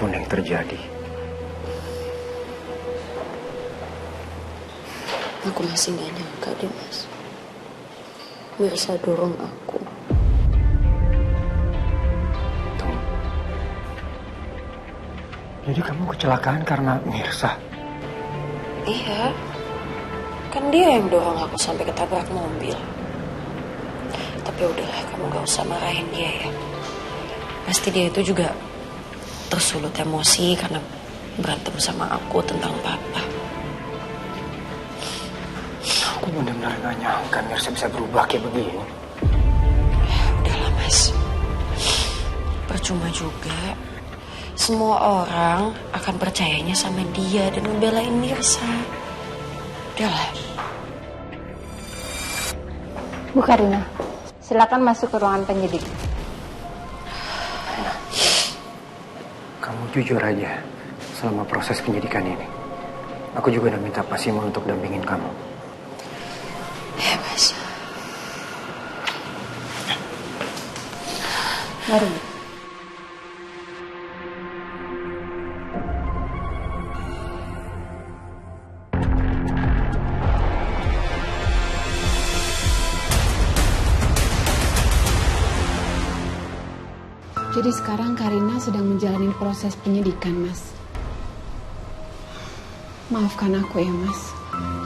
apapun yang terjadi. Aku masih gak nyangka deh, Mas. Mirsa dorong aku. Tunggu. Jadi kamu kecelakaan karena Mirsa? Iya. Kan dia yang dorong aku sampai ketabrak mobil. Tapi udahlah, kamu gak usah marahin dia ya. Pasti dia itu juga tersulut emosi karena berantem sama aku tentang papa. Aku benar-benar gak nyangka Mirsa bisa berubah kayak begini. Udahlah, Mas. Percuma juga. Semua orang akan percayanya sama dia dan ngebelain Mirsa. Udahlah. Bu Karina, silakan masuk ke ruangan penyidik. Karina, kamu jujur aja selama proses penyidikan ini. Aku juga udah minta Pak Simon untuk dampingin kamu. Ya, Mas. Mari. Jadi sekarang Karina sedang menjalani proses penyidikan, Mas. Maafkan aku ya, Mas.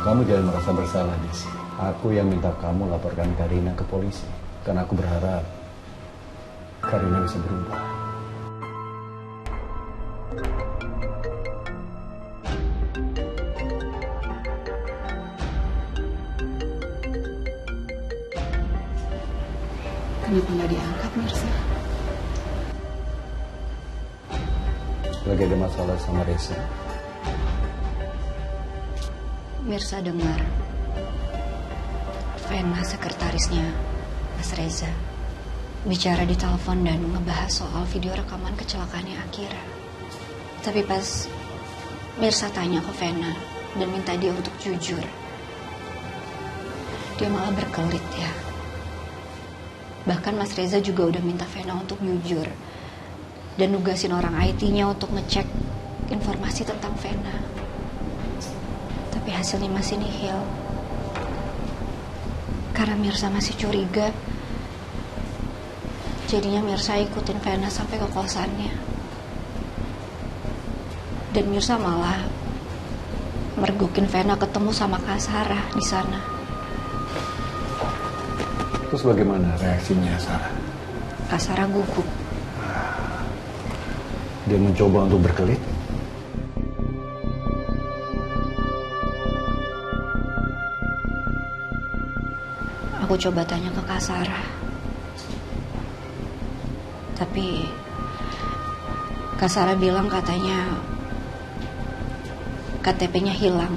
Kamu jangan merasa bersalah, Des. Aku yang minta kamu laporkan Karina ke polisi. Karena aku berharap Karina bisa berubah. Kenapa nggak diangkat, Mirsa? Lagi ada masalah sama Reza. Mirsa dengar Vena, sekretarisnya Mas Reza, bicara di telepon dan ngebahas soal video rekaman kecelakaannya Akira. Tapi pas Mirsa tanya ke Vena dan minta dia untuk jujur, dia malah berkelit ya. Bahkan Mas Reza juga udah minta Vena untuk jujur dan nugasin orang IT-nya untuk ngecek informasi tentang Vena. Tapi hasilnya masih nihil. Karena Mirsa masih curiga, jadinya Mirsa ikutin Vena sampai ke kosannya. Dan Mirsa malah mergokin Vena ketemu sama Kak Sarah di sana. Terus bagaimana reaksinya Sarah? Kak Sarah gugup. Dia mencoba untuk berkelit. Aku coba tanya ke Kak Sarah. Tapi Kak Sarah bilang katanya KTP-nya hilang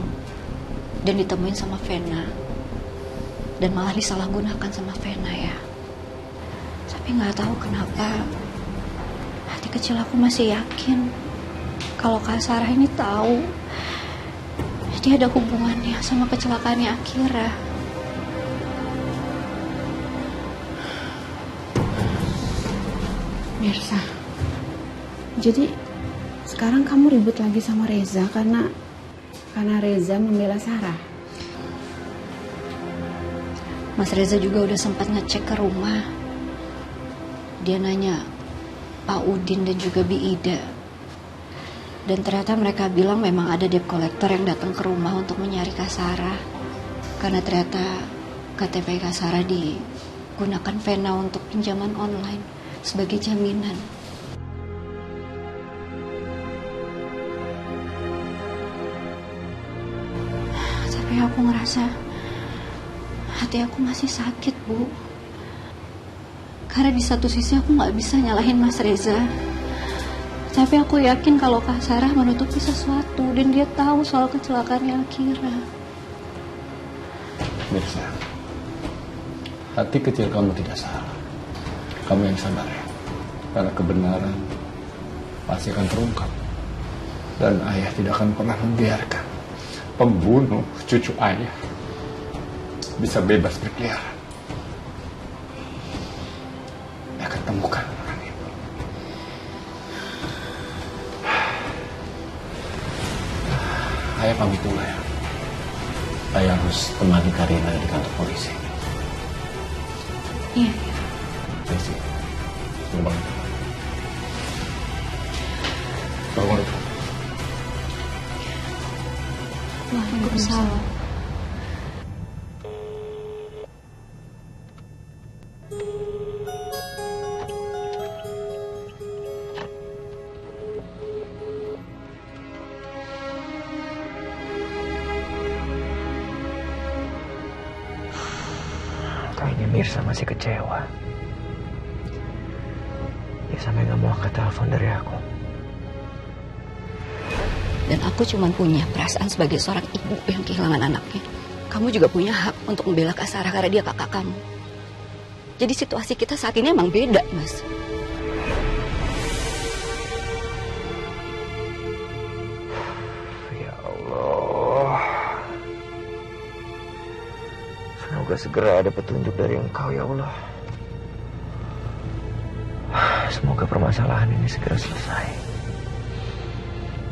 dan ditemuin sama Vena. Dan malah disalahgunakan sama Vena ya. Tapi gak tahu kenapa hati kecil aku masih yakin kalau Kak Sarah ini tahu dia ada hubungannya sama kecelakaannya Akira. Mirsa, jadi sekarang kamu ribut lagi sama Reza karena Reza membela Sarah. Mas Reza juga udah sempat ngecek ke rumah. Dia nanya Pak Udin dan juga Bi Ida. Dan ternyata mereka bilang memang ada debt collector yang datang ke rumah untuk mencari Kak Sarah. Karena ternyata KTP Kak Sarah digunakan Vena untuk pinjaman online sebagai jaminan. Tapi aku ngerasa hati aku masih sakit, Bu. Karena di satu sisi aku gak bisa nyalahin Mas Reza. Tapi aku yakin kalau Kak Sarah menutupi sesuatu dan dia tahu soal kecelakaannya Akira. Mirsa, hati kecil kamu tidak salah. Kamu yang sabar ya. Karena kebenaran pasti akan terungkap. Dan ayah tidak akan pernah membiarkan pembunuh cucu ayah bisa bebas berkeliaran. Dia akan temukan orang itu. saya pamit dulu ya. Saya harus temani Karina di kantor polisi. Iya. Desi, selamat bangun. Bangun. Waalaikumsalam. Kayaknya Mirsa masih kecewa. Dia sampai nggak mau angkat telepon dari aku. Dan aku cuma punya perasaan sebagai seorang ibu yang kehilangan anaknya. Kamu juga punya hak untuk membela Kak Sarah karena dia kakak kamu. Jadi situasi kita saat ini emang beda, Mas. Ya Allah. Semoga segera ada petunjuk dari Engkau, ya Allah. Semoga permasalahan ini segera selesai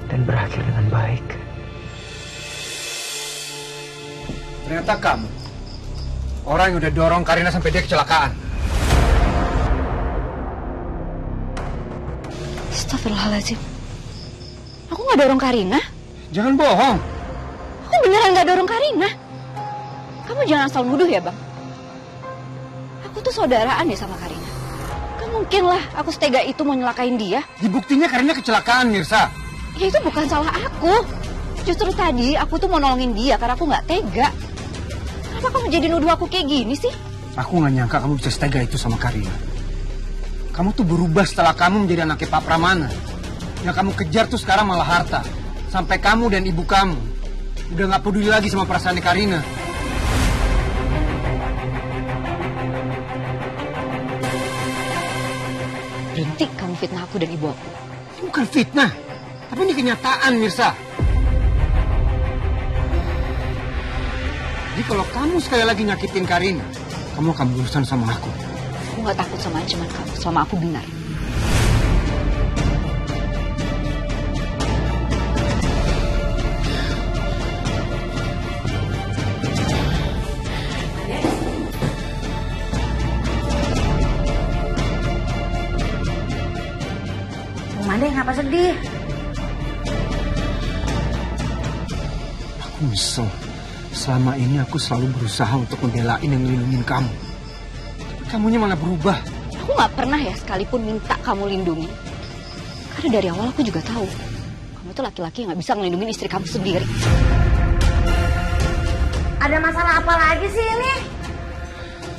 dan berakhir dengan baik. Ternyata kamu orang yang udah dorong Karina sampai dia kecelakaan. Astagfirullahaladzim. Aku nggak dorong Karina. Jangan bohong. Aku beneran nggak dorong Karina. Kamu jangan asal nuduh ya, Bang. Aku tuh saudaraan ya sama Karina. Gak mungkin lah aku setega itu mau nyelakain dia. Di buktinya Karina kecelakaan, Mirsa. Ya itu bukan salah aku. Justru tadi aku tuh mau nolongin dia karena aku nggak tega. Kenapa kamu jadi nuduh aku kayak gini sih? Aku nggak nyangka kamu bisa setega itu sama Karina. Kamu tuh berubah setelah kamu menjadi anaknya Pak Pramana. Yang kamu kejar tuh sekarang malah harta. Sampai kamu dan ibu kamu udah nggak peduli lagi sama perasaannya Karina. Berhenti kamu fitnah aku dan ibu aku. Ini bukan fitnah, tapi ini kenyataan, Mirsa. Jadi kalau kamu sekali lagi nyakitin Karina, kamu akan berurusan sama aku. Aku nggak takut sama ancaman kamu selama aku benar. Mande, ngapa sedih? Aku nyesel. Selama ini aku selalu berusaha untuk membelain dan melindungi kamu. Tapi kamunya malah berubah. Aku nggak pernah ya sekalipun minta kamu lindungi. Karena dari awal aku juga tahu kamu tuh laki-laki yang nggak bisa ngelindungin istri kamu sendiri. Ada masalah apa lagi sih ini?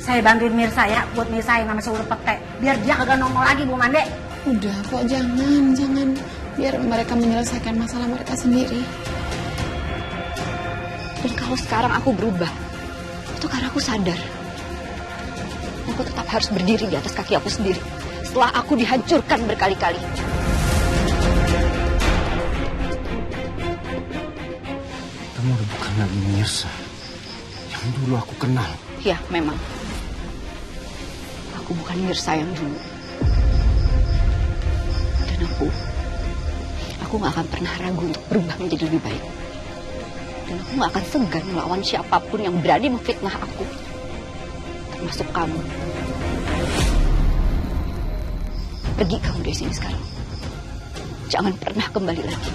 Saya bantuin Mirsa ya buat misahin sama seluruh pete. Biar dia kagak nongol lagi, Bu Mande. Udah kok, jangan. Biar mereka menyelesaikan masalah mereka sendiri. Dan kalau sekarang aku berubah, itu karena aku sadar. Aku tetap harus berdiri di atas kaki aku sendiri. Setelah aku dihancurkan berkali-kali. Kamu udah bukan lagi Mirsa yang dulu aku kenal. Ya, memang. Aku bukan Mirsa yang dulu. Dan aku gak akan pernah ragu untuk berubah menjadi lebih baik. Dan aku gak akan segan melawan siapapun yang berani memfitnah aku. Termasuk kamu. Pergi kamu dari sini sekarang. Jangan pernah kembali lagi.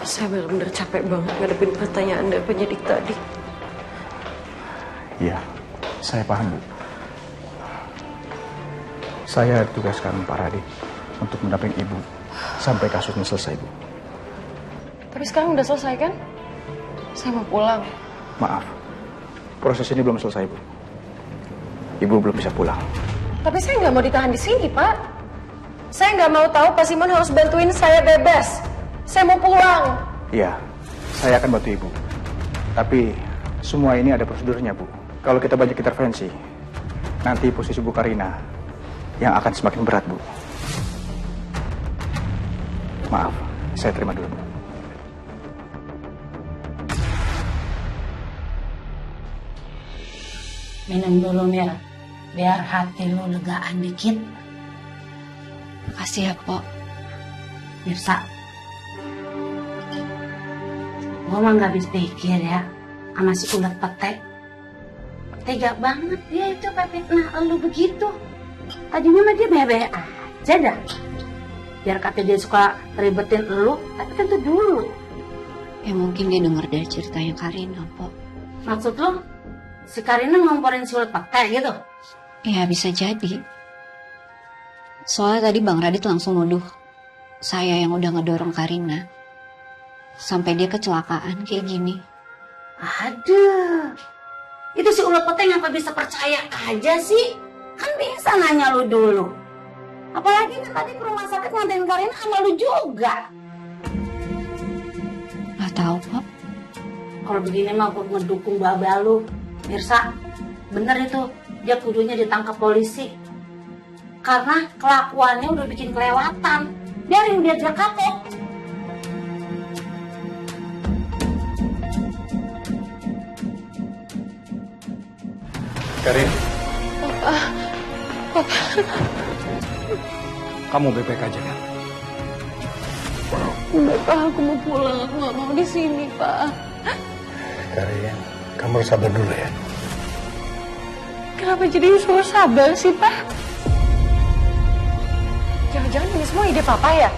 Saya benar-benar capek banget ngadepin pertanyaan dari penyidik tadi. Iya, saya paham, Bu. Saya ditugaskan Pak Radit untuk mendampingi Ibu sampai kasusnya selesai, Bu. Tapi sekarang udah selesai kan? Saya mau pulang. Maaf, proses ini belum selesai, Bu. Ibu belum bisa pulang. Tapi saya nggak mau ditahan di sini, Pak. Saya nggak mau tahu Pak Simon harus bantuin saya bebas. Saya mau pulang. Iya, saya akan bantu Ibu. Tapi semua ini ada prosedurnya, Bu. Kalau kita banyak intervensi, nanti posisi Bu Karina yang akan semakin berat, Bu. Maaf, saya terima dulu, Bu. Minum dulu, Mir. Biar hati lu legaan dikit. Makasih ya, Pok. Mirsa, gue mah gak habis pikir ya sama si ulet pete. Tega banget dia itu fitnah lu begitu. Tadinya mah dia bebe aja dah. Biar kata dia suka ribetin lu, tapi tentu dulu. Ya mungkin dia denger dari ceritanya Karina, Pok. Maksud lu, si Karina ngomporin si ulet pete gitu? Ya bisa jadi. Soalnya tadi Bang Radit langsung nuduh saya yang udah ngedorong Karina sampai dia kecelakaan kayak gini. Aduh, itu si ulet pete ngapa bisa percaya aja sih? Kan bisa nanya lu dulu. Apalagi kan tadi ke rumah sakit nganterin Karina sama lu juga. Gak tahu, Pok. Kalau begini mah aku ngedukung babal lu, Mirsa. Bener itu, dia kudunya ditangkap polisi. Karena kelakuannya udah bikin kelewatan. Biarin dia kapok. Karin. Papa. Kamu baik-baik aja kan? Udah, Pak, aku mau pulang. Aku gak mau di sini, Pak. Karin, kamu harus sabar dulu ya. Kenapa jadi suruh sabar sih, Pak? Jangan-jangan ini semua ide Papa ya?